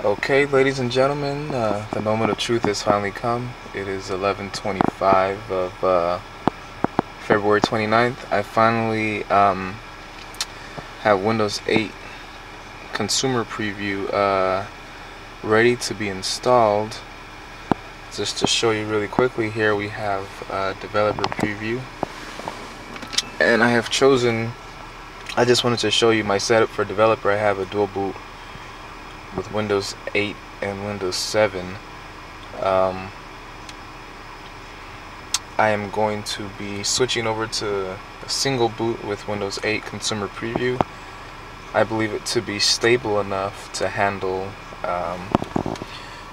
Okay, ladies and gentlemen, the moment of truth has finally come. It is 11:25 of February 29th. I finally have Windows 8 consumer preview ready to be installed. Just to show you really quickly, here we have developer preview, and I have chosen. I just wanted to show you my setup for developer. I have a dual boot with Windows 8 and Windows 7. I am going to be switching over to a single boot with Windows 8 Consumer Preview. I believe it to be stable enough to handle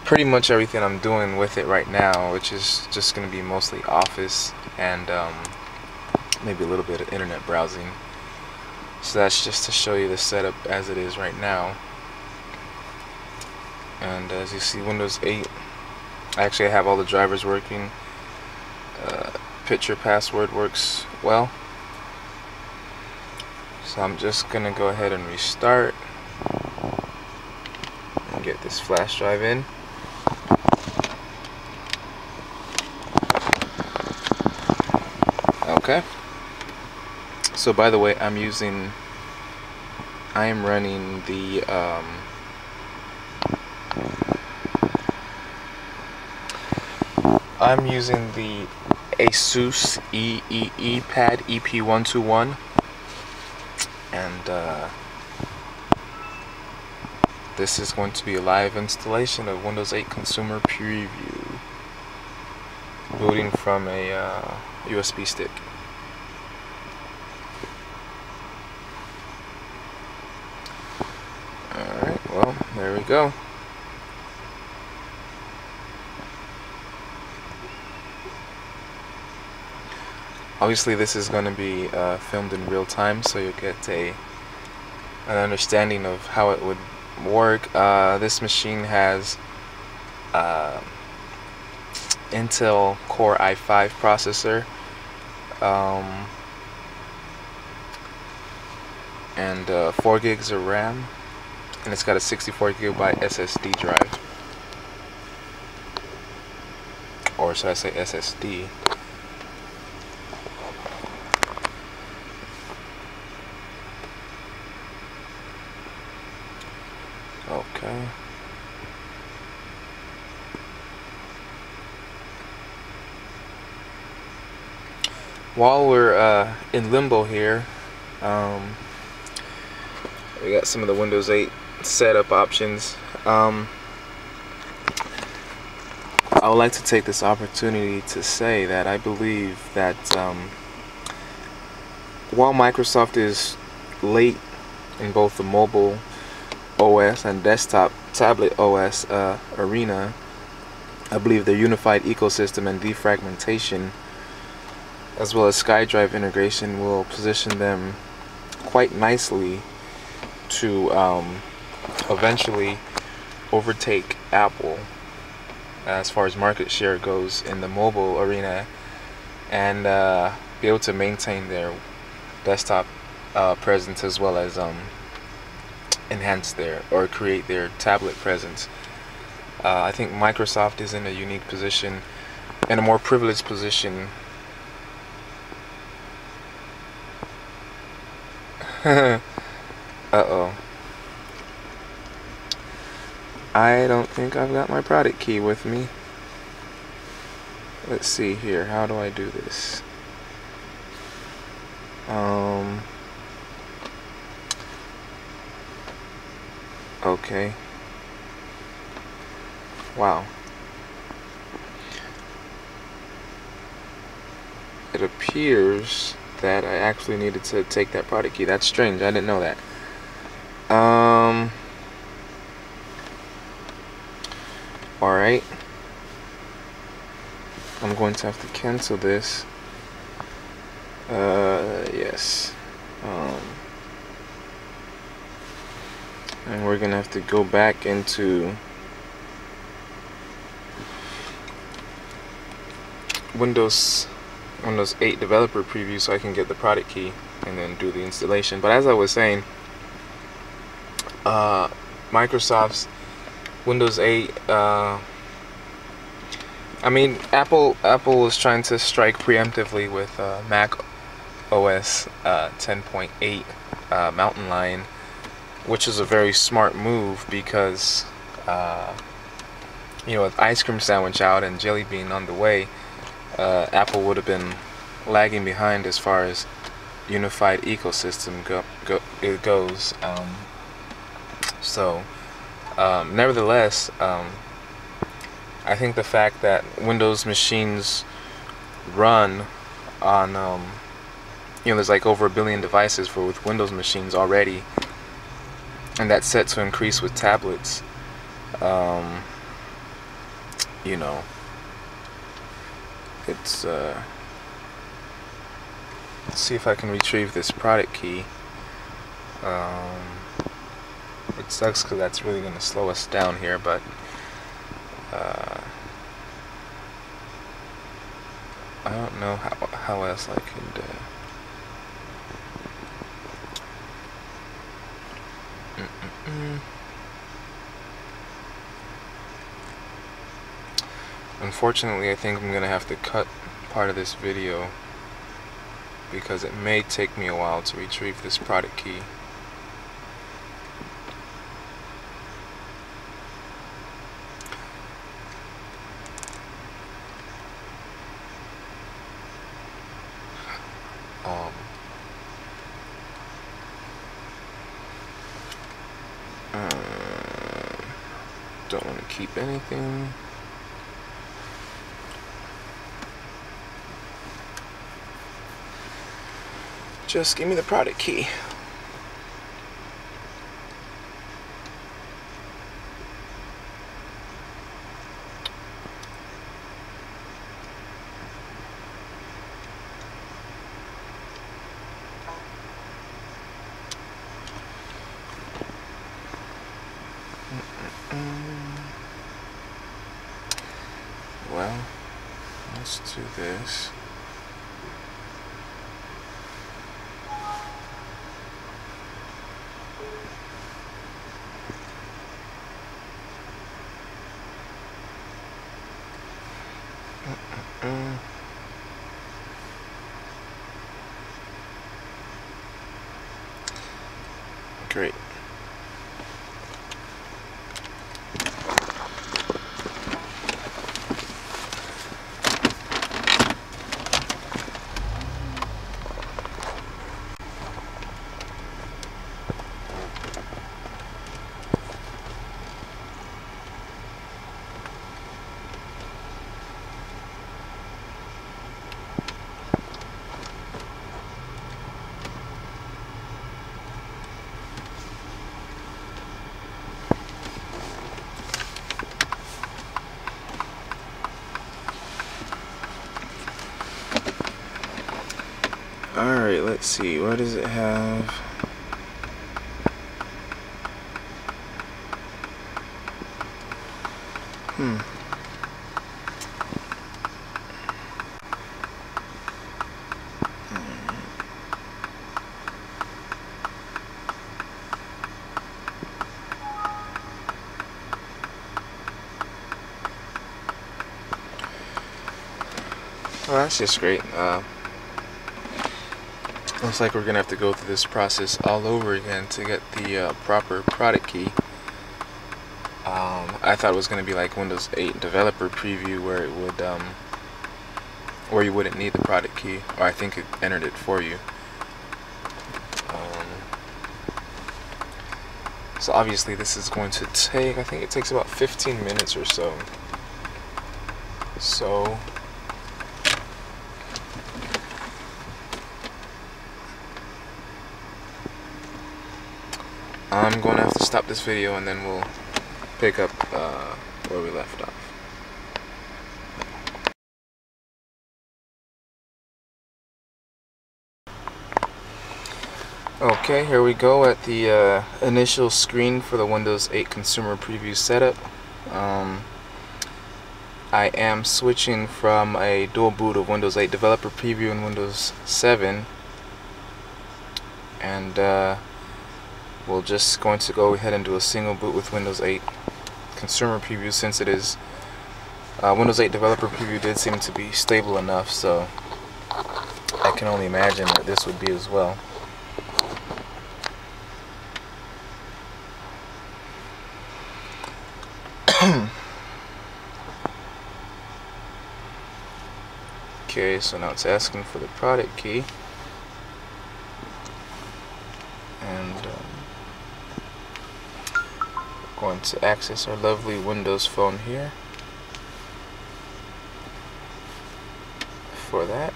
pretty much everything I'm doing with it right now, which is just going to be mostly Office and maybe a little bit of internet browsing. So that's just to show you the setup as it is right now. And as you see, Windows 8, actually I have all the drivers working. Picture password works well. So I'm just gonna go ahead and restart and get this flash drive in. Okay. So by the way, I am running the I'm using the Asus Eee Pad EP121, and this is going to be a live installation of Windows 8 Consumer Preview, booting from a USB stick. Alright, well, there we go. Obviously this is going to be filmed in real time, so you'll get an understanding of how it would work. This machine has Intel Core i5 processor, and 4 gigs of RAM, and it's got a 64 gigabyte SSD drive, or should I say SSD. Okay. While we're in limbo here, we got some of the Windows 8 setup options. I would like to take this opportunity to say that I believe that while Microsoft is late in both the mobile OS and desktop tablet OS arena, I believe their unified ecosystem and defragmentation, as well as SkyDrive integration, will position them quite nicely to eventually overtake Apple as far as market share goes in the mobile arena, and be able to maintain their desktop presence, as well as enhance their or create their tablet presence. I think Microsoft is in a unique position, in a more privileged position. Uh-oh. I don't think I've got my product key with me. Let's see here. How do I do this? Okay. Wow. It appears that I actually needed to take that product key. That's strange. I didn't know that. Alright. I'm going to have to cancel this. Yes. And we're gonna have to go back into Windows 8 developer preview so I can get the product key and then do the installation. But as I was saying, Microsoft's Windows 8. I mean, Apple was trying to strike preemptively with Mac OS 10.8 Mountain Lion, which is a very smart move because you know, with Ice Cream Sandwich out and Jelly Bean on the way, Apple would have been lagging behind as far as unified ecosystem goes. Nevertheless, I think the fact that Windows machines run on, you know, there's like over 1 billion devices with Windows machines already, and that's set to increase with tablets. You know, it's let's see if I can retrieve this product key. It sucks because that's really going to slow us down here, but I don't know how else I could Unfortunately, I think I'm gonna have to cut part of this video because it may take me a while to retrieve this product key. Don't want to keep anything. Just give me the product key. Well, let's do this. Great. Alright, let's see. What does it have? Well, that's just great. Looks like we're gonna have to go through this process all over again to get the proper product key. I thought it was gonna be like Windows 8 developer preview where it would where you wouldn't need the product key, or I think it entered it for you. So obviously this is going to take, I think it takes about 15 minutes or so. So I'm going to have to stop this video and then we'll pick up where we left off. Okay, here we go at the initial screen for the Windows 8 consumer preview setup. I am switching from a dual boot of Windows 8 developer preview and Windows 7, and we're just going to go ahead and do a single boot with Windows 8 consumer preview, since it is Windows 8 developer preview did seem to be stable enough, so I can only imagine that this would be as well. Okay, so now it's asking for the product key, and we're going to access our lovely Windows phone here for that.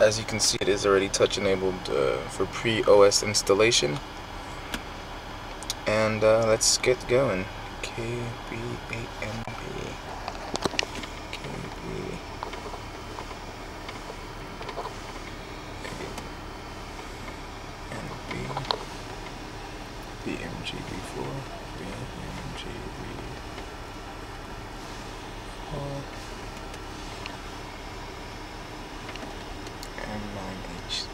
As you can see, it is already touch enabled for pre-OS installation, and let's get going. KBAMB BMGB4 M9H.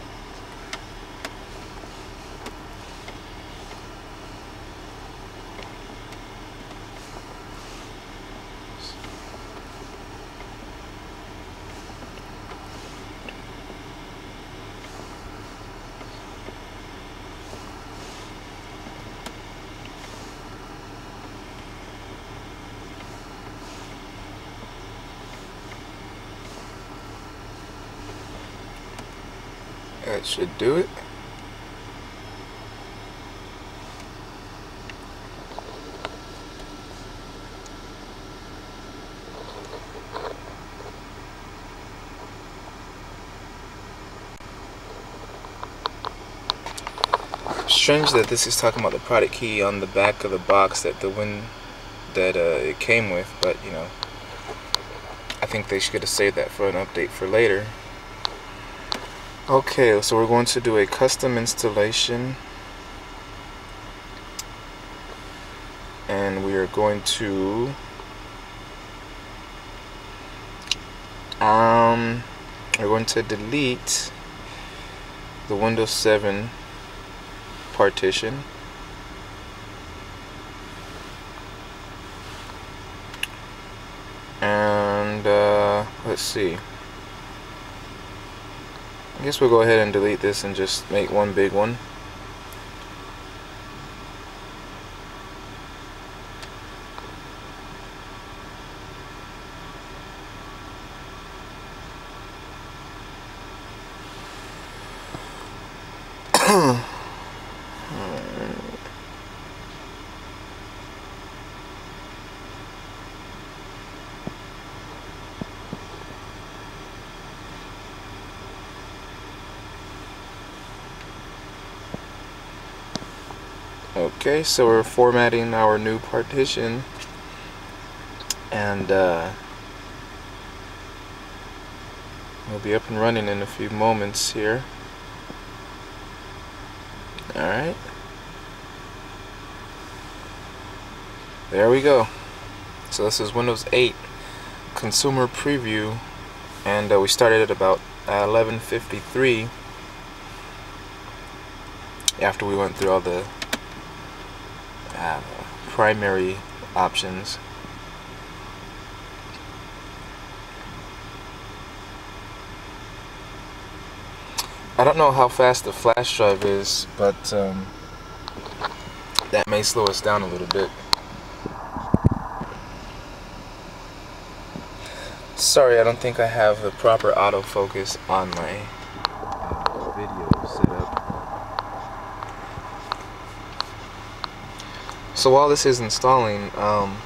That should do it. Strange that this is talking about the product key on the back of the box that it came with, but you know, I think they should have saved that for an update for later. Okay, so we're going to do a custom installation, and we are going to delete the Windows 7 partition, and let's see. I guess we'll go ahead and delete this and just make one big one. Okay, so we're formatting our new partition, and we'll be up and running in a few moments here. Alright, there we go. So this is Windows 8 consumer preview, and we started at about 11:53 after we went through all the primary options. I don't know how fast the flash drive is, but that may slow us down a little bit. Sorry, I don't think I have the proper autofocus on my video setup. So while this is installing, I'm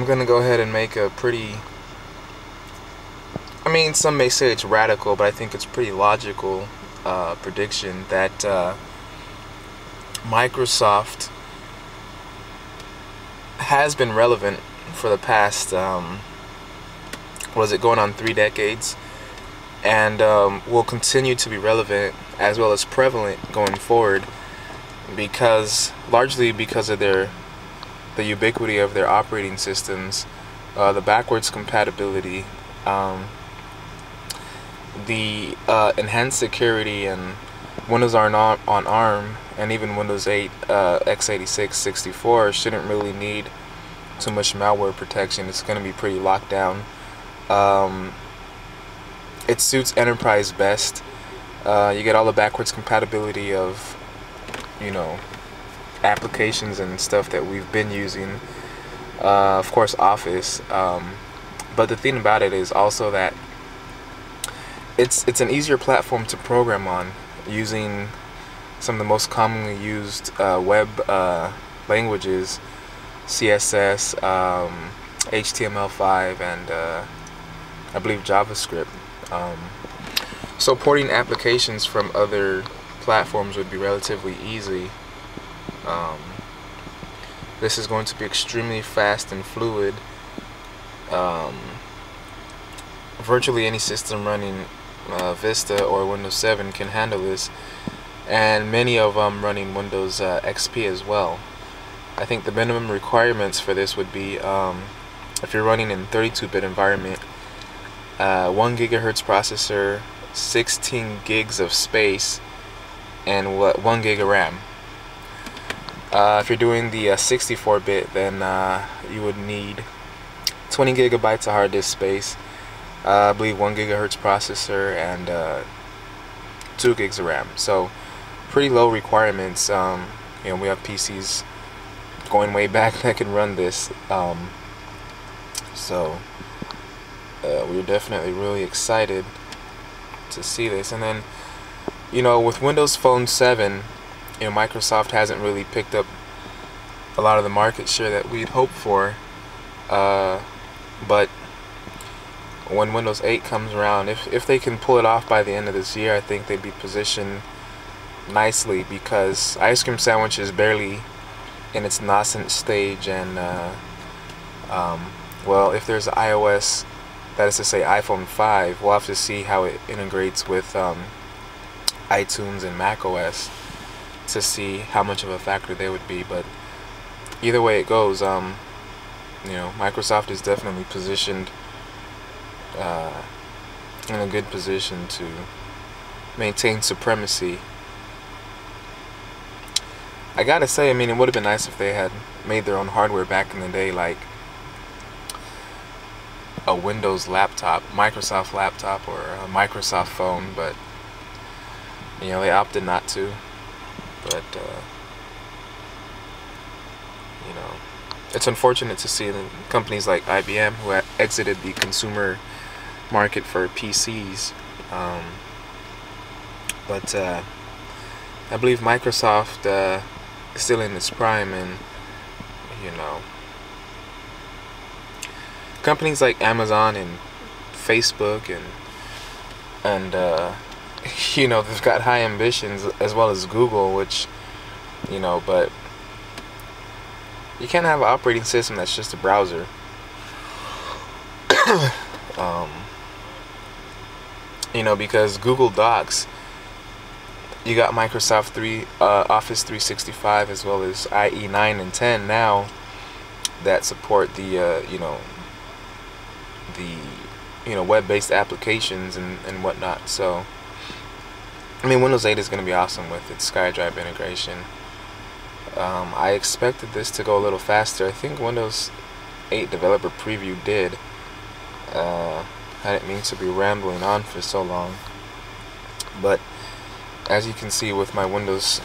gonna go ahead and make a pretty, I mean, some may say it's radical, but I think it's pretty logical prediction that Microsoft has been relevant for the past, what is it, going on 3 decades, and will continue to be relevant as well as prevalent going forward, because largely because of the ubiquity of their operating systems, the backwards compatibility, the enhanced security, and Windows on ARM, and even Windows 8 x86 64 shouldn't really need too much malware protection. It's going to be pretty locked down. It suits enterprise best. You get all the backwards compatibility of, you know, applications and stuff that we've been using. Of course, Office. But the thing about it is also that it's an easier platform to program on, using some of the most commonly used web languages, CSS, HTML5, and I believe JavaScript. So porting applications from other platforms would be relatively easy. This is going to be extremely fast and fluid. Virtually any system running Vista or Windows 7 can handle this, and many of them running Windows XP as well. I think the minimum requirements for this would be, if you're running in 32-bit environment, 1 gigahertz processor, 16 gigs of space, and 1 gig of RAM. If you're doing the 64-bit, then you would need 20 gigabytes of hard disk space, I believe 1 gigahertz processor, and 2 gigs of RAM. So pretty low requirements. You know, we have PCs going way back that can run this. So we're definitely really excited to see this. And then, you know, with Windows Phone 7, you know, Microsoft hasn't really picked up a lot of the market share that we'd hoped for. But when Windows 8 comes around, if they can pull it off by the end of this year, I think they'd be positioned nicely, because Ice Cream Sandwich is barely in its nascent stage, and well, if there's iOS, that is to say iPhone 5, we'll have to see how it integrates with iTunes and macOS to see how much of a factor they would be. But either way it goes, you know, Microsoft is definitely positioned in a good position to maintain supremacy. I gotta say, I mean, it would have been nice if they had made their own hardware back in the day, like a Windows laptop, Microsoft laptop, or a Microsoft phone, but you know, they opted not to. But you know, it's unfortunate to see companies like IBM, who had exited the consumer market for PCs, but I believe Microsoft is still in its prime, and you know, companies like Amazon and Facebook and you know, they've got high ambitions, as well as Google, which, you know, but you can't have an operating system that's just a browser. You know, because Google Docs, you got Microsoft Office 365, as well as IE 9 and 10 now, that support the web-based applications and whatnot. So I mean, Windows 8 is going to be awesome with its SkyDrive integration. I expected this to go a little faster. I think Windows 8 Developer Preview did. I didn't mean to be rambling on for so long, but as you can see with my Windows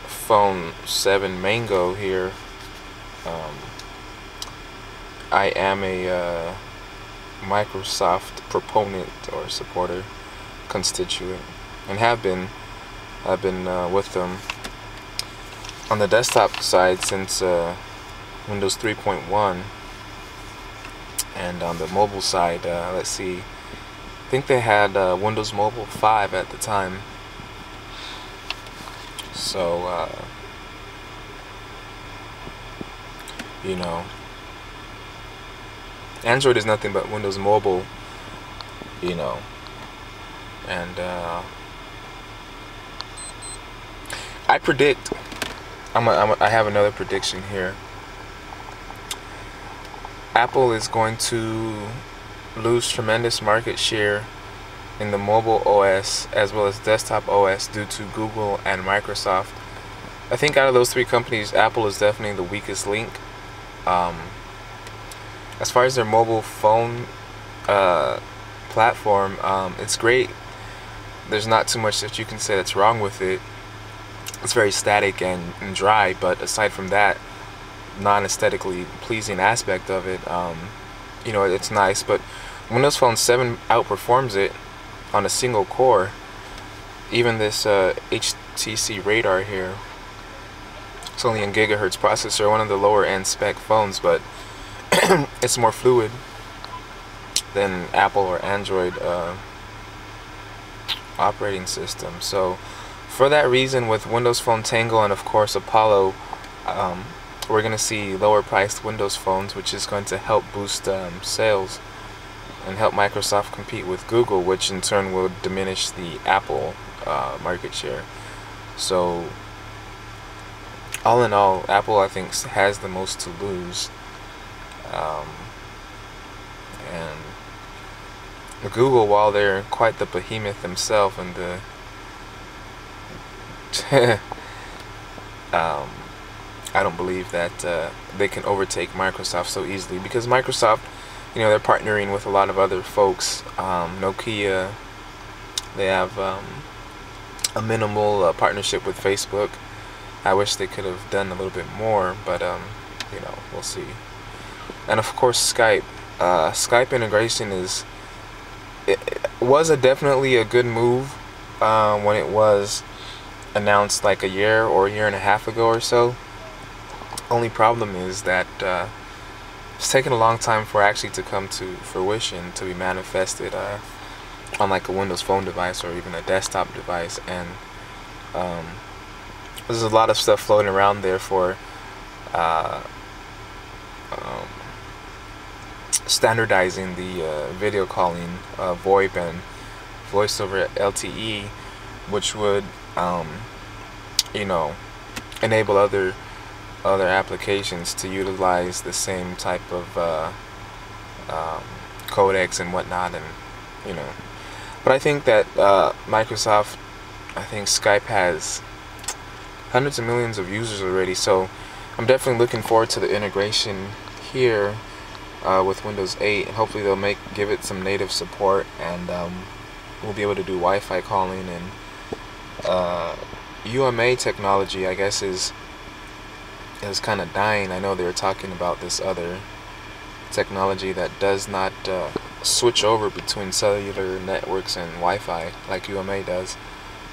Phone 7 Mango here, I am a Microsoft proponent or supporter, constituent, and have been. I've been with them on the desktop side since Windows 3.1, and on the mobile side, let's see, I think they had Windows Mobile 5 at the time. So you know, Android is nothing but Windows Mobile you know. And I predict, I have another prediction here. Apple is going to lose tremendous market share in the mobile OS as well as desktop OS due to Google and Microsoft. I think out of those three companies, Apple is definitely the weakest link. As far as their mobile phone platform, it's great. There's not too much that you can say that's wrong with it. It's very static and dry, but aside from that non-aesthetically pleasing aspect of it, you know, it's nice. But Windows Phone 7 outperforms it on a single core. Even this HTC Radar here, it's only a gigahertz processor, one of the lower end spec phones, but it's more fluid than Apple or Android operating system. So for that reason, with Windows Phone Tango and of course Apollo, we're going to see lower priced Windows phones, which is going to help boost sales and help Microsoft compete with Google, which in turn will diminish the Apple market share. So all in all, Apple, I think, has the most to lose. And Google, while they're quite the behemoth themselves, and the I don't believe that they can overtake Microsoft so easily, because Microsoft, you know, they're partnering with a lot of other folks. Nokia, they have a minimal partnership with Facebook. I wish they could have done a little bit more, but you know, we'll see. And of course Skype. Skype integration was definitely a good move when it was announced like a year or a year and a half ago or so. Only problem is that it's taken a long time for it actually to come to fruition, to be manifested on like a Windows Phone device or even a desktop device. And there's a lot of stuff floating around there for standardizing the video calling, VoIP and voice over LTE, which would you know, enable other applications to utilize the same type of codecs and whatnot, and you know. But I think that Microsoft, I think Skype has hundreds of millions of users already, so I'm definitely looking forward to the integration here with Windows 8, and hopefully they'll give it some native support, and we'll be able to do Wi-Fi calling. And UMA technology, I guess, is kind of dying. I know they were talking about this other technology that does not switch over between cellular networks and Wi-Fi like UMA does.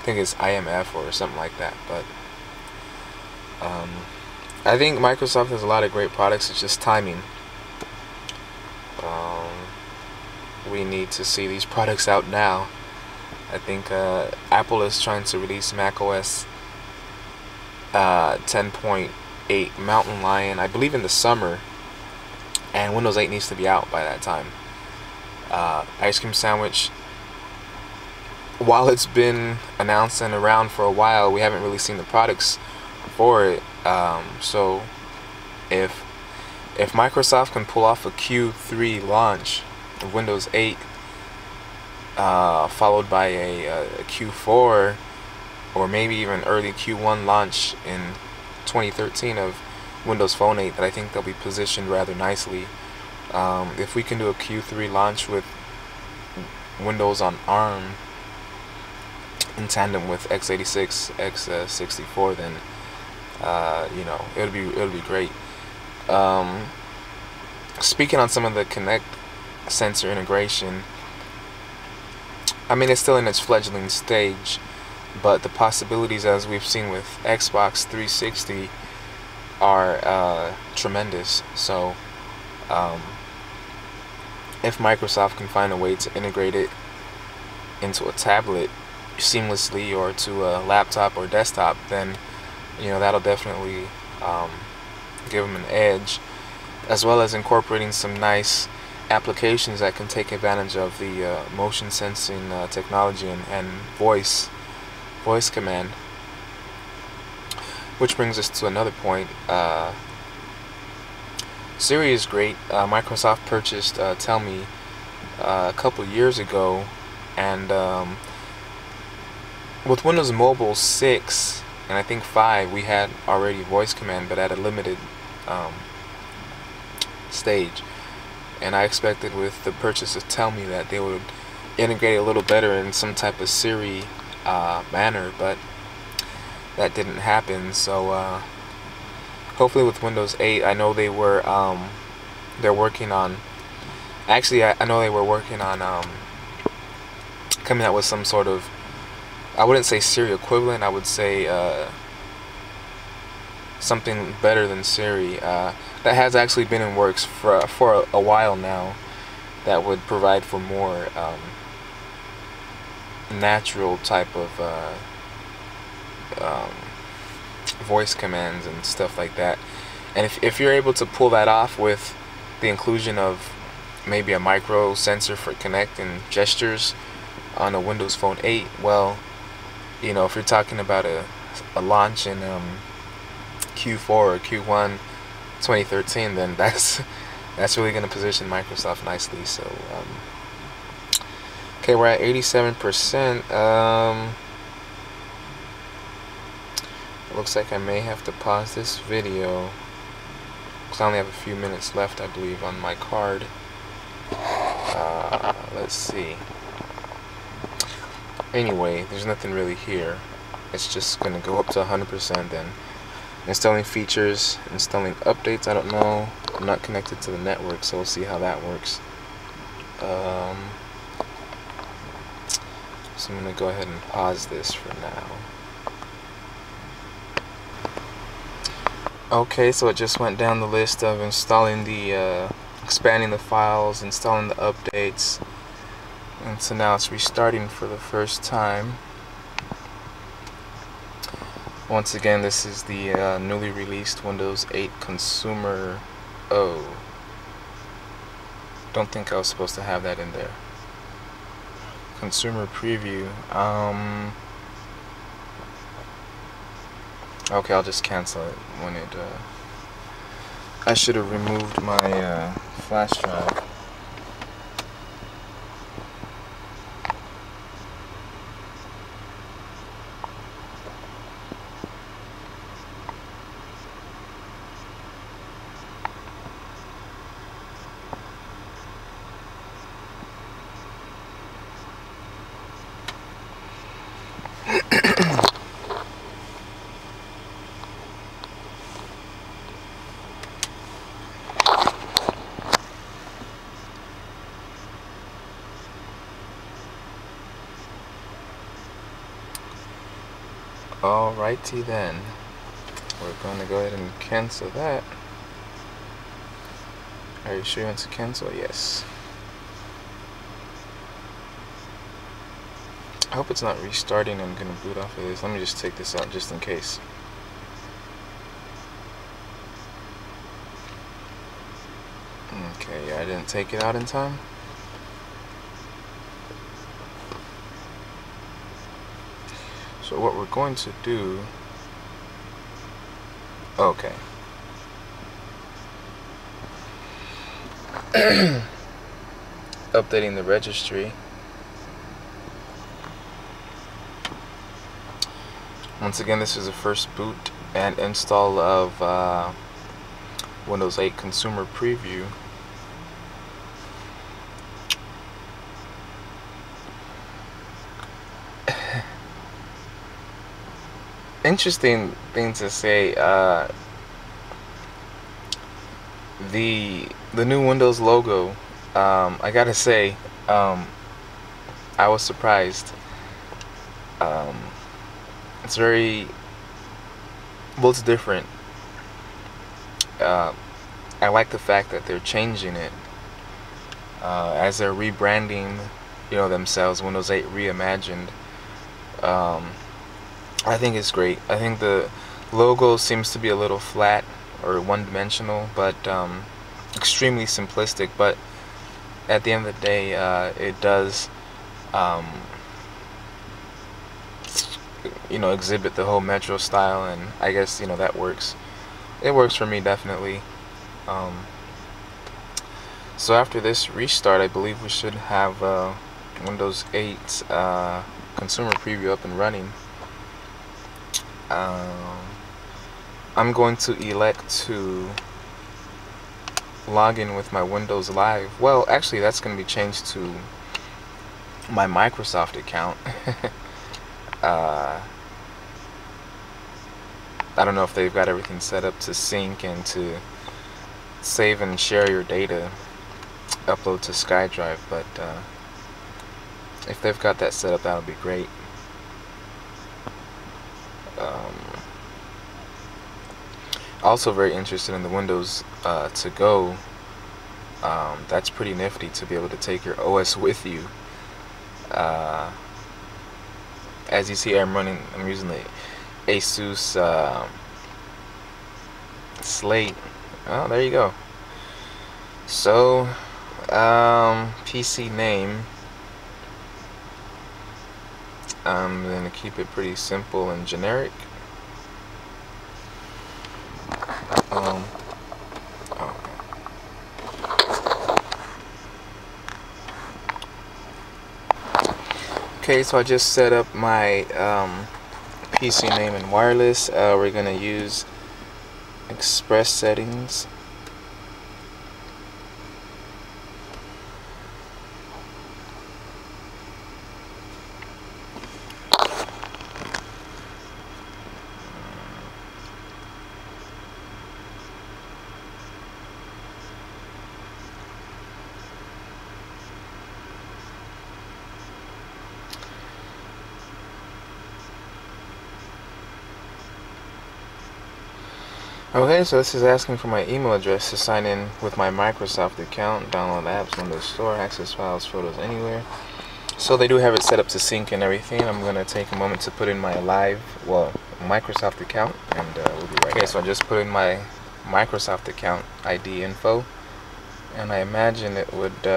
I think it's IMF or something like that. But I think Microsoft has a lot of great products. It's just timing. We need to see these products out now. I think Apple is trying to release macOS 10.8 Mountain Lion, I believe, in the summer, and Windows 8 needs to be out by that time. Ice Cream Sandwich, while it's been announced and around for a while, we haven't really seen the products for it. So if Microsoft can pull off a Q3 launch of Windows 8, followed by a Q4 or maybe even early Q1 launch in 2013 of Windows Phone 8, that I think they'll be positioned rather nicely. If we can do a Q3 launch with Windows on ARM in tandem with x86, x64, then you know, it'll be great. Speaking on some of the Kinect sensor integration, I mean, it's still in its fledgling stage, but the possibilities, as we've seen with Xbox 360, are tremendous. So if Microsoft can find a way to integrate it into a tablet seamlessly, or to a laptop or desktop, then you know, that'll definitely give them an edge, as well as incorporating some nice applications that can take advantage of the motion sensing technology and voice command. Which brings us to another point. Siri is great. Microsoft purchased Tell Me a couple years ago, and with Windows Mobile 6 and I think 5, we had already voice command, but at a limited stage. And I expected with the purchase of Tell Me that they would integrate a little better in some type of Siri manner, but that didn't happen. So hopefully with Windows 8, I know they were they're working on, actually I know they were working on coming out with some sort of, I wouldn't say Siri equivalent, I would say something better than Siri that has actually been in works for a while now, that would provide for more natural type of voice commands and stuff like that. And if you're able to pull that off with the inclusion of maybe a micro sensor for connecting gestures on a Windows Phone 8, well, you know, if you're talking about a launch in Q4 or Q1 2013, then that's really going to position Microsoft nicely. So okay, we're at 87%. Looks like I may have to pause this video because I only have a few minutes left, I believe, on my card. Let's see. Anyway, there's nothing really here. It's just going to go up to 100%. Then installing features, installing updates, I don't know. I'm not connected to the network, so we'll see how that works. So I'm going to go ahead and pause this for now. Okay, so it just went down the list of installing the expanding the files, installing the updates, and so now it's restarting for the first time. Once again, this is the newly released Windows 8 Consumer O. Don't think I was supposed to have that in there. Consumer preview. Okay, I'll just cancel it when it I should have removed my flash drive. Alrighty then, we're going to go ahead and cancel that. Are you sure you want to cancel? Yes. I hope it's not restarting. I'm going to boot off of this. Let me just take this out just in case. Okay, yeah, I didn't take it out in time. So what we're going to do, okay. Updating the registry. Once again, this is the first boot and install of Windows 8 Consumer Preview. Interesting thing to say, the new Windows logo, I gotta say, I was surprised. It's very, well, it's different. I like the fact that they're changing it as they're rebranding, you know, themselves, Windows 8 Reimagined. I think it's great. I think the logo seems to be a little flat or one-dimensional, but extremely simplistic. But at the end of the day, it does exhibit the whole Metro style, and I guess that works. It works for me, definitely. So after this restart, I believe we should have Windows 8 consumer preview up and running. I'm going to elect to log in with my Windows Live. Well, actually, that's going to be changed to my Microsoft account. I don't know if they've got everything set up to sync and to save and share your data, upload to SkyDrive, but if they've got that set up, that would be great. Also very interested in the Windows to go. That's pretty nifty to be able to take your OS with you. As you see, I'm using the Asus Slate. Oh, there you go. So PC name, I'm going to keep it pretty simple and generic. Okay, so I just set up my PC name in wireless. We're going to use Express settings. Okay, so this is asking for my email address to sign in with my Microsoft account, download apps, Windows Store, access files, photos anywhere. So they do have it set up to sync and everything. I'm going to take a moment to put in my Microsoft account, and we'll be right back. Okay, so I just put in my Microsoft account ID info, and I imagine it would,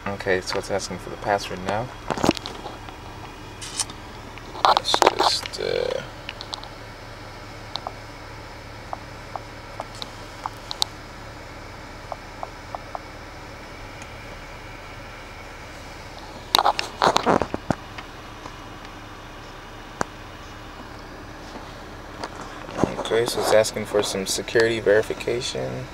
okay, so it's asking for the password now. Let's just, okay, so it's asking for some security verification.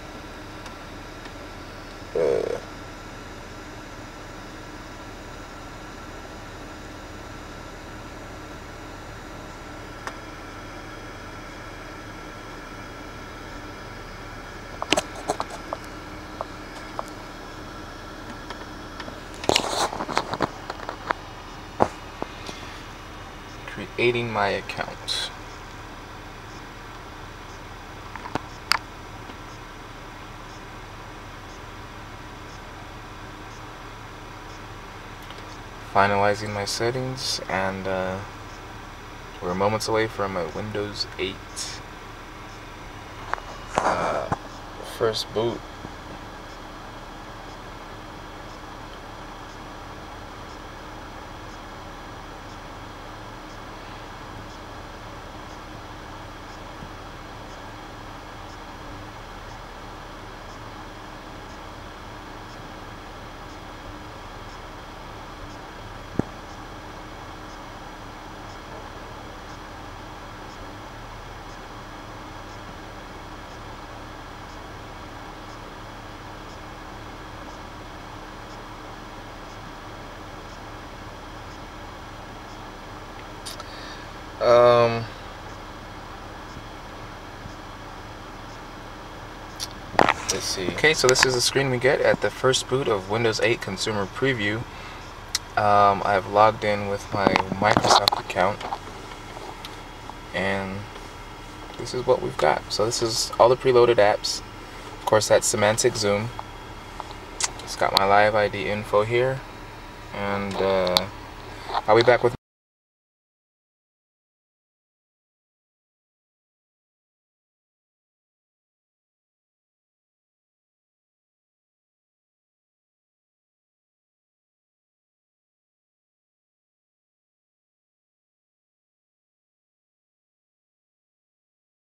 Creating my account. Finalizing my settings, and we're moments away from a Windows 8 first boot. Let's see. Okay, so this is the screen we get at the first boot of Windows 8 Consumer Preview. I've logged in with my Microsoft account, and this is what we've got. So this is all the preloaded apps. Of course, that's Semantic Zoom. It's got my live ID info here, and I'll be back with